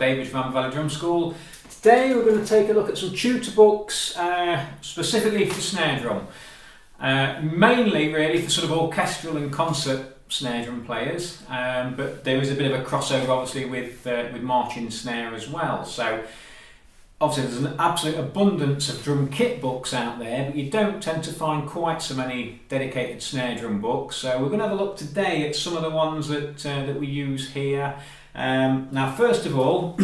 David from Valley Drum School. Today we're going to take a look at some tutor books specifically for snare drum. Mainly really for sort of orchestral and concert snare drum players, but there is a bit of a crossover obviously with marching snare as well. So obviously there's an absolute abundance of drum kit books out there, but you don't tend to find quite so many dedicated snare drum books. So we're going to have a look today at some of the ones that we use here. Now first of all,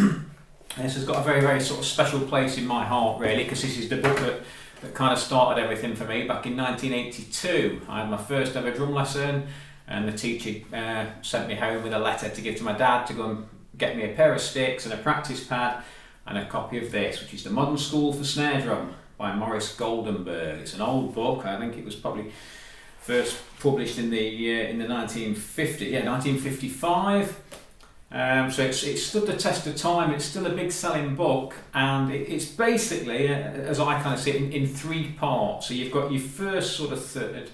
this has got a very sort of special place in my heart really, because this is the book that kind of started everything for me back in 1982. I had my first ever drum lesson, and the teacher sent me home with a letter to give to my dad to go and get me a pair of sticks and a practice pad and a copy of this, which is The Modern School for Snare Drum by Maurice Goldenberg. It's an old book. I think it was probably first published in the 1955. So it's stood the test of time. It's still a big selling book, and it's basically, as I kind of see it, in three parts. So you've got your first sort of third,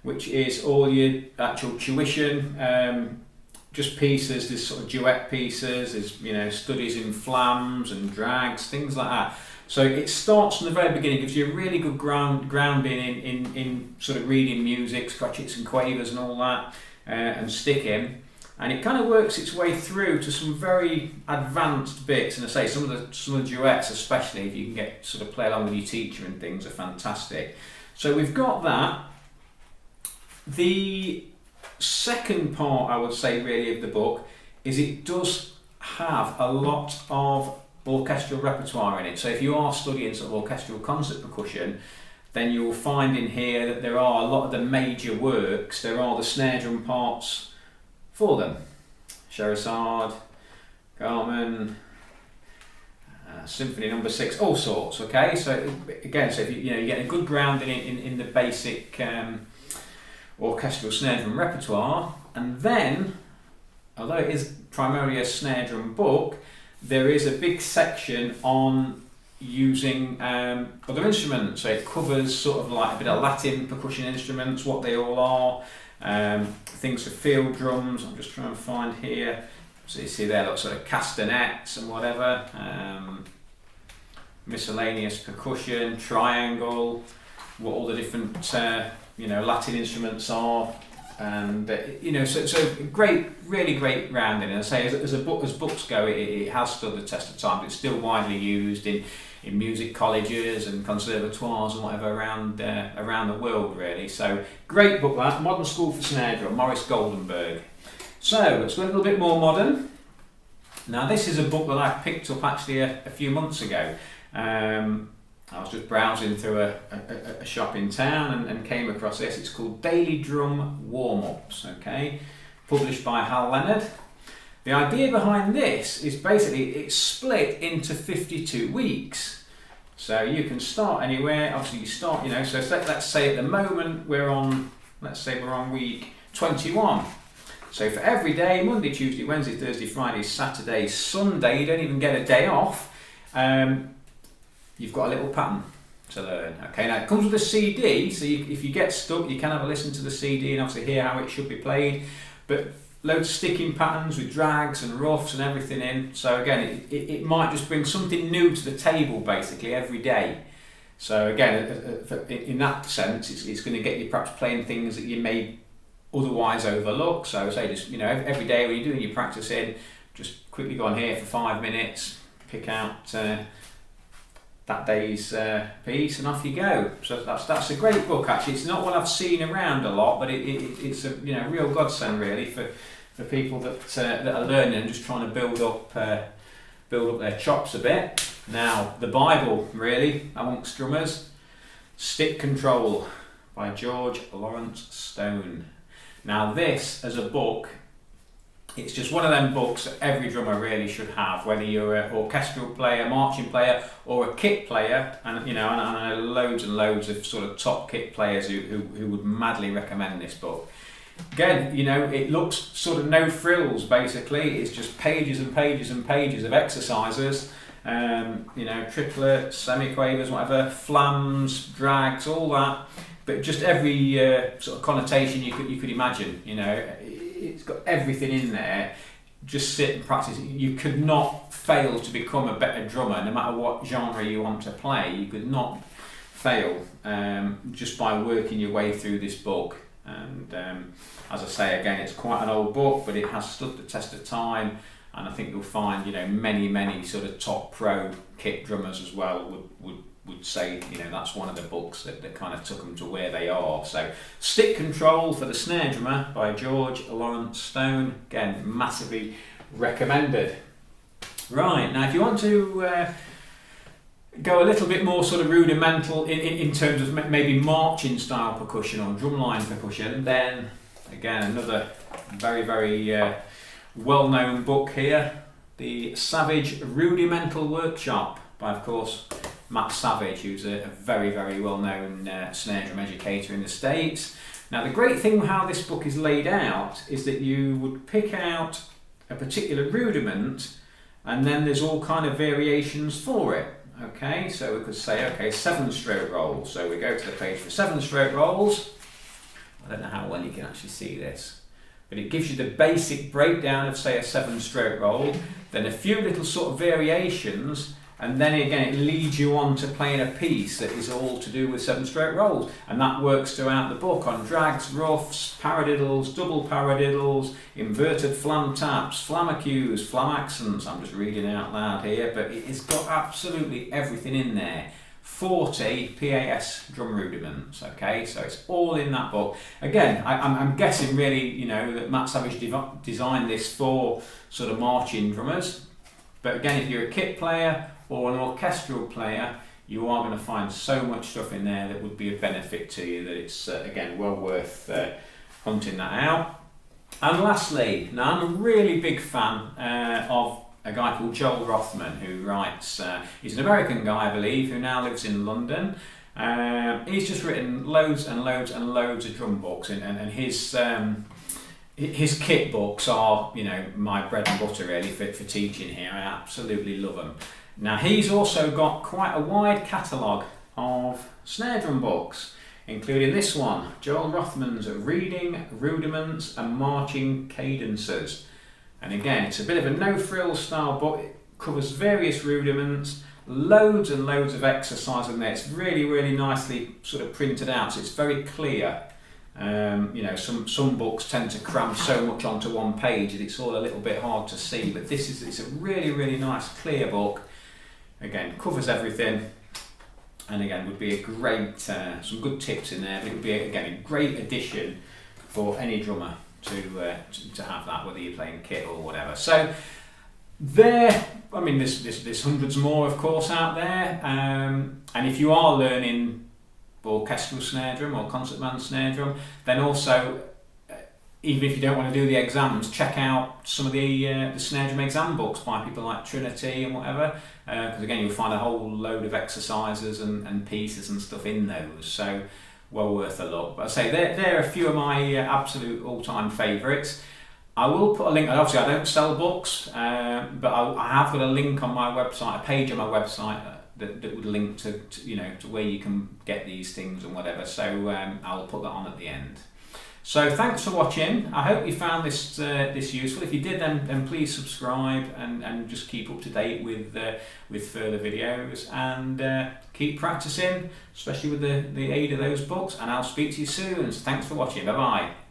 which is all your actual tuition, just pieces. There's sort of duet pieces. There's studies in flams and drags, things like that. So it starts from the very beginning, gives you a really good grounding in sort of reading music, crotchets and quavers and all that, and sticking. And it kind of works its way through to some very advanced bits. And I say some of the duets, especially if you can get sort of play along with your teacher and things, are fantastic. So we've got that. The second part, I would say, really of the book is it does have a lot of orchestral repertoire in it. So if you are studying sort of orchestral concert percussion, then you'll find in here that there are a lot of the major works. There are the snare drum parts for them. Scheherazade, Carmen, Symphony No. 6, all sorts. Okay, so again, so if you get a good grounding in the basic orchestral snare drum repertoire, and then, although it is primarily a snare drum book, there is a big section on using other instruments. So it covers sort of like a bit of Latin percussion instruments, what they all are. Things for field drums. I'm just trying to find here. So you see there, look, sort of castanets and whatever. Miscellaneous percussion, triangle, what all the different Latin instruments are, and so great, really great rounding. And I say as books go, it has stood the test of time. It's still widely used in music colleges and conservatoires and whatever around the world really. So great book, that Modern School for Snare Drum, Maurice Goldenberg. So let's go a little bit more modern. Now this is a book that I picked up actually a few months ago. I was just browsing through a shop in town and came across this. It's called Daily Drum Warmups, okay, published by Hal Leonard. The idea behind this is basically it's split into 52 weeks. So you can start anywhere. Obviously you start, so let's say at the moment we're on week 21. So for every day, Monday, Tuesday, Wednesday, Thursday, Friday, Saturday, Sunday, you don't even get a day off. You've got a little pattern to learn. Okay, now it comes with a CD, so if you get stuck, you can have a listen to the CD and obviously hear how it should be played. But loads of sticking patterns with drags and roughs and everything in. So again, it might just bring something new to the table basically every day. So again, in that sense, it's going to get you perhaps playing things that you may otherwise overlook. So say just every day when you're doing your practicing, just quickly go on here for 5 minutes, pick out that day's piece, and off you go. So that's a great book actually. It's not one I've seen around a lot, but it's a real godsend really for people that are learning and just trying to build up their chops a bit. Now the Bible really amongst drummers, Stick Control by George Lawrence Stone. Now this as a book, it's just one of them books that every drummer really should have, whether you're an orchestral player, marching player, or a kit player. And and I know loads and loads of sort of top kit players who would madly recommend this book. Again, it looks sort of no frills basically. It's just pages and pages and pages of exercises. Triplets, semiquavers, whatever, flams, drags, all that. But just every sort of connotation you could imagine. It's got everything in there. just sit and practice, you could not fail to become a better drummer, no matter what genre you want to play. You could not fail just by working your way through this book. And as I say again, it's quite an old book, but it has stood the test of time, and I think you'll find, you know, many sort of top pro kit drummers as well would say, you know, that's one of the books that kind of took them to where they are. So Stick Control for the Snare Drummer by George Lawrence Stone, again massively recommended. Right, now if you want to go a little bit more sort of rudimental in terms of maybe marching style percussion or drumline percussion, then again another very well-known book here, the Savagerudiment Workshop by, of course, Matt Savage, who's a very well-known snare drum educator in the States. Now the great thing how this book is laid out is that you would pick out a particular rudiment, and then there's all kind of variations for it. Okay, so we could say, okay, 7-stroke rolls. So we go to the page for 7-stroke rolls. I don't know how well you can actually see this, but it gives you the basic breakdown of, say, a 7-stroke roll, then a few little sort of variations, and then again it leads you on to playing a piece that is all to do with 7-stroke rolls, and that works throughout the book on drags, roughs, paradiddles, double paradiddles, inverted flam taps, flamacus, flam accents. I'm just reading out loud here, but it's got absolutely everything in there. 40 PAS drum rudiments. Okay, so it's all in that book. Again, I'm guessing really, you know, that Matt Savage designed this for sort of marching drummers, but again, if you're a kit player or an orchestral player, you are going to find so much stuff in there that would be of benefit to you that it's again well worth hunting that out. And lastly, now I'm a really big fan of a guy called Joel Rothman, who writes, he's an American guy I believe, who now lives in London. He's just written loads and loads of drum books, and his kit books are, you know, my bread and butter really for teaching here. I absolutely love them. Now he's also got quite a wide catalogue of snare drum books, including this one, Joel Rothman's Reading, Rudiments and Marching Cadences. And again, it's a bit of a no-frills style book. It covers various rudiments, loads and loads of exercise in there. It's really nicely sort of printed out, so it's very clear. You know, some books tend to cram so much onto one page that it's all a little bit hard to see, but it's a really nice clear book. Again, covers everything, and again would be a great, some good tips in there, but it would be again a great addition for any drummer to have that, whether you're playing kit or whatever. So there, I mean, there's hundreds more of course out there, and if you are learning orchestral snare drum or concert band snare drum, then also even if you don't want to do the exams, check out some of the snare drum exam books by people like Trinity and whatever, because again you'll find a whole load of exercises and pieces and stuff in those, so well worth a look. But I say they're a few of my absolute all-time favourites. I will put a link, obviously I don't sell books, but I have got a link on my website, a page on my website that would link to you know, to where you can get these things and whatever, so I'll put that on at the end. So thanks for watching. I hope you found this useful. If you did, then please subscribe and just keep up to date with further videos, and keep practicing, especially with the aid of those books, and I'll speak to you soon. So thanks for watching. Bye bye.